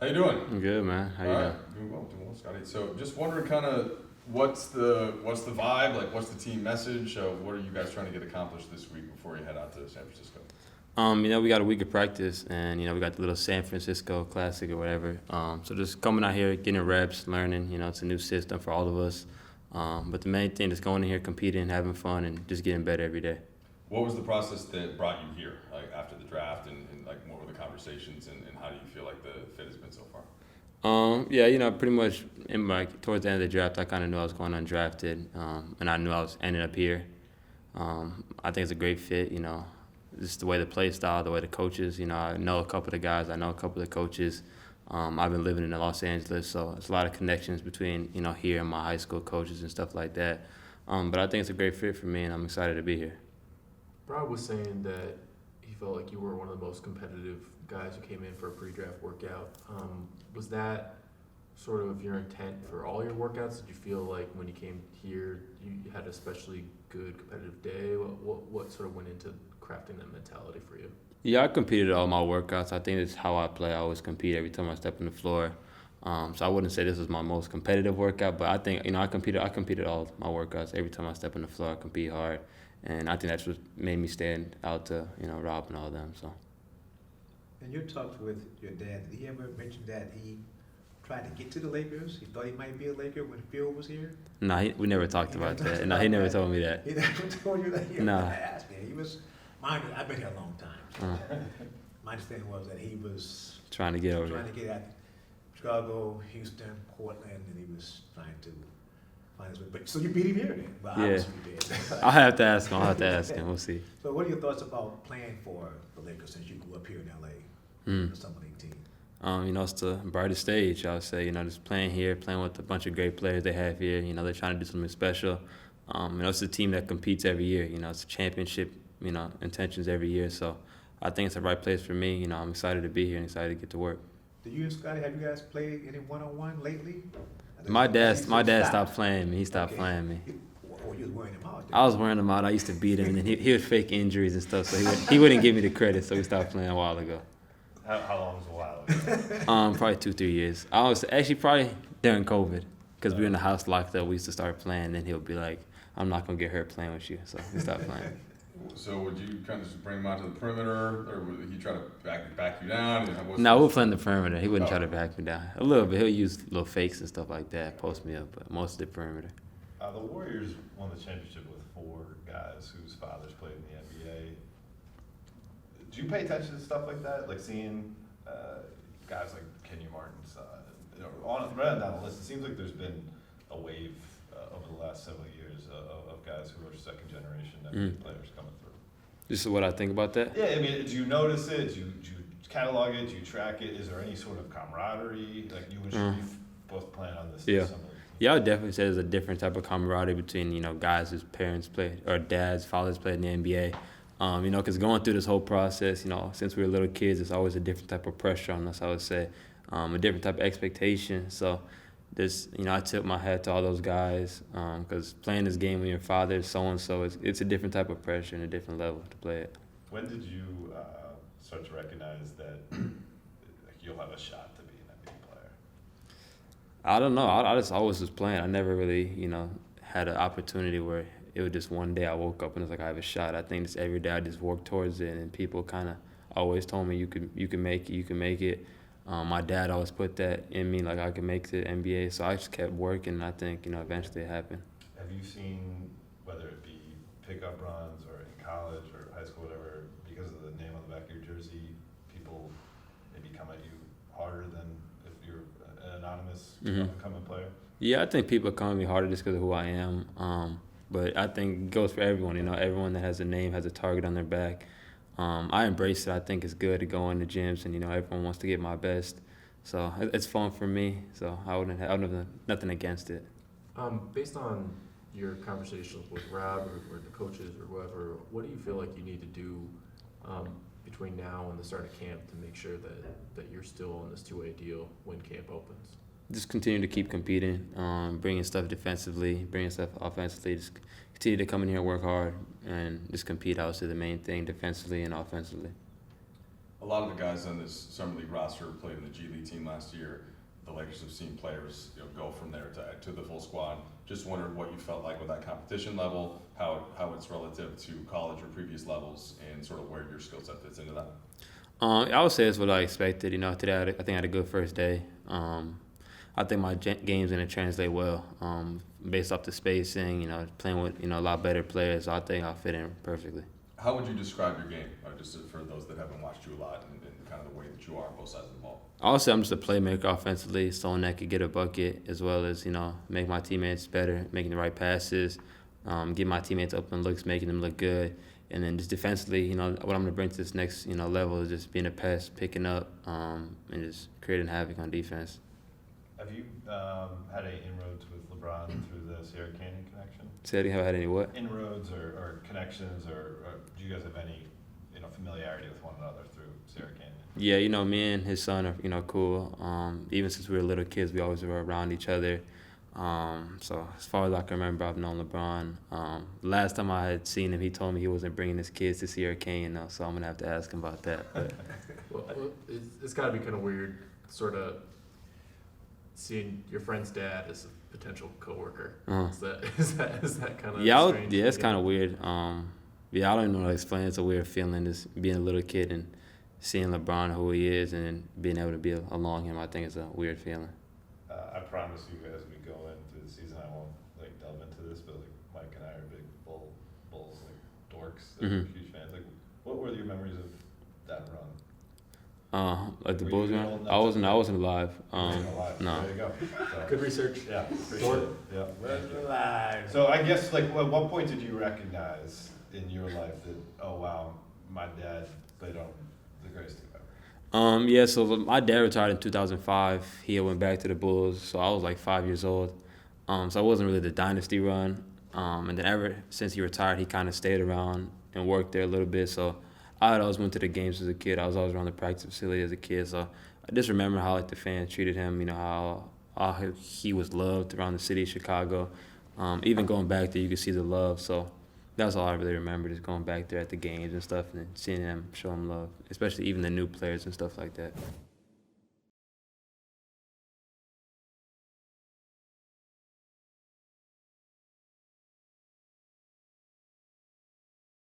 How you doing? I'm good, man. How you All doing? right, doing well, Scotty. So just wondering, kind of, what's the vibe? Like, what's the team message? What are you guys trying to get accomplished this week before you head out to San Francisco? We got a week of practice, and we got the little San Francisco Classic or whatever. So just coming out here, getting reps, learning. It's a new system for all of us. But the main thing is going in here, competing, having fun, and just getting better every day. What was the process that brought you here, like after the draft, and like what were the conversations, and how do you feel like the fit has been so far? Pretty much towards the end of the draft, I kind of knew I was going undrafted, and I knew I was ending up here. I think it's a great fit. Just the way the play style, the way the coaches. I know a couple of the guys, I know a couple of the coaches. I've been living in Los Angeles, so there's a lot of connections between here and my high school coaches and stuff like that. But I think it's a great fit for me, and I'm excited to be here. Brad was saying that he felt like you were one of the most competitive guys who came in for a pre-draft workout. Was that sort of your intent for all your workouts? Did you feel like when you came here, you had a especially good competitive day? What sort of went into crafting that mentality for you? Yeah, I competed all my workouts. I think it's how I play. I always compete every time I step on the floor. So I wouldn't say this was my most competitive workout, but I think I competed all my workouts. Every time I step on the floor, I compete hard, and I think that's what made me stand out to Rob and all of them. So. In your talks with your dad, did he ever mention that he tried to get to the Lakers? He thought he might be a Laker when Phil was here? No, we never talked about that. No, he never told me that. He never told you that? No. He was, I've been here a long time. So my understanding was that he was trying to get over trying to get at Chicago, Houston, Portland, and he was trying to find his way. But so you beat him here then? Well, Yeah. obviously you did. I'll have to ask him. We'll see. So what are your thoughts about playing for the Lakers since you grew up here in LA? For some of the team? It's the brightest stage, I would say. Just playing here, playing with a bunch of great players they have here. They're trying to do something special. It's a team that competes every year. It's a championship, intentions every year. So I think it's the right place for me. I'm excited to be here and excited to get to work. Do you and Scotty, have you guys played any one-on-one lately? My dad stopped playing me. He stopped playing me. Or you was wearing him out? I was wearing him out. I used to beat him, and then he would fake injuries and stuff. So he wouldn't give me the credit. So we stopped playing a while ago. How long was a while ago? Probably 2-3 years. I was actually probably during COVID, because we were in the house locked up. We used to start playing, and then he'll be like, "I'm not gonna get hurt playing with you," so we stopped playing. So would you kind of just bring him out to the perimeter, or would he try to back you down? No, we'll play in the perimeter. He wouldn't try to back me down. A little bit. He'll use little fakes and stuff like that, post me up, but most of the perimeter. The Warriors won the championship with 4 guys whose fathers played in the NBA. Do you pay attention to stuff like that, like seeing guys like Kenyon Martin's right down the list? It seems like there's been a wave over the last several years of guys who are second generation NBA players coming through. This is what I think about that. Yeah, I mean, do you notice it? Do you catalog it? Do you track it? Is there any sort of camaraderie? Like you and Sharif both playing on this. Yeah. Yeah, I would definitely say there's a different type of camaraderie between, guys whose parents played, or dads, fathers played in the NBA. Because going through this whole process, since we were little kids, it's always a different type of pressure on us, I would say, a different type of expectation. So I tip my hat to all those guys, because playing this game with your father is so-and-so, it's a different type of pressure and a different level to play it. When did you start to recognize that you'll have a shot to be an NBA player? I don't know. I just always was playing. I never really, had an opportunity where it was just one day I woke up and it was like I have a shot. I think just every day I just worked towards it, and people kind of always told me you can make it, you can make it. My dad always put that in me, like I could make it to the NBA. So I just kept working, and I think eventually it happened. Have you seen, whether it be pickup runs or in college or high school, whatever, because of the name on the back of your jersey, people maybe come at you harder than if you're an anonymous up-and-coming player? Yeah, I think people come at me harder just because of who I am. But I think it goes for everyone. Everyone that has a name has a target on their back. I embrace it. I think it's good to go in the gyms, and everyone wants to get my best. So it's fun for me. So I wouldn't have nothing against it. Based on your conversations with Rob or the coaches or whoever, what do you feel like you need to do between now and the start of camp to make sure that you're still in this two-way deal when camp opens? Just continue to keep competing, bringing stuff defensively, bringing stuff offensively. Just continue to come in here and work hard and just compete. I would say the main thing, defensively and offensively. A lot of the guys on this summer league roster played in the G League team last year. The Lakers have seen players, go from there to the full squad. Just wondered what you felt like with that competition level, how it's relative to college or previous levels, and sort of where your skill set fits into that. I would say it's what I expected. Today I think I had a good first day. I think my game's gonna translate well, based off the spacing. Playing with a lot better players. So I think I'll fit in perfectly. How would you describe your game, just for those that haven't watched you a lot, and kind of the way that you are on both sides of the ball? I would say I'm just a playmaker offensively, someone that could get a bucket as well as make my teammates better, making the right passes, get my teammates open looks, making them look good. And then just defensively, what I'm going to bring to this next, level is just being a pest, picking up, and just creating havoc on defense. Have you had any inroads with LeBron through the Sierra Canyon connection? Say have I had any what? Inroads or connections, or do you guys have any, familiarity with one another through Sierra Canyon? Yeah, me and his son are, cool. Even since we were little kids, we always were around each other. So as far as I can remember, I've known LeBron. Last time I had seen him, he told me he wasn't bringing his kids to Sierra Canyon, though, so I'm gonna have to ask him about that. But. Well, it's got to be kind of weird, sort of seeing your friend's dad as a potential coworker. Uh-huh. Is that kind of strange? Yeah, it's kind of weird. Yeah, I don't even know how to explain it. It's a weird feeling, just being a little kid and seeing LeBron who he is and being able to be along him. I think it's a weird feeling. I promise you, as we go into the season, I won't delve into this, but Mike and I are big Bulls dorks, huge fans. What were your memories of that run? Like the Were Bulls you run? old I wasn't alive. You weren't alive. No. There you go. So, Good research. yeah, appreciate Dork. it. Yeah. We're alive. So I guess at what point did you recognize in your life that, oh wow, my dad played on the greatest team ever? Yeah, so my dad retired in 2005. He went back to the Bulls, so I was 5 years old. So I wasn't really the dynasty run. And then ever since he retired, he kind of stayed around and worked there a little bit. So I always went to the games as a kid. I was always around the practice facility as a kid. So I just remember how the fans treated him, how he was loved around the city of Chicago. Even going back there, you could see the love. So that's all I really remember, just going back there at the games and stuff and seeing him show him love, especially even the new players and stuff like that.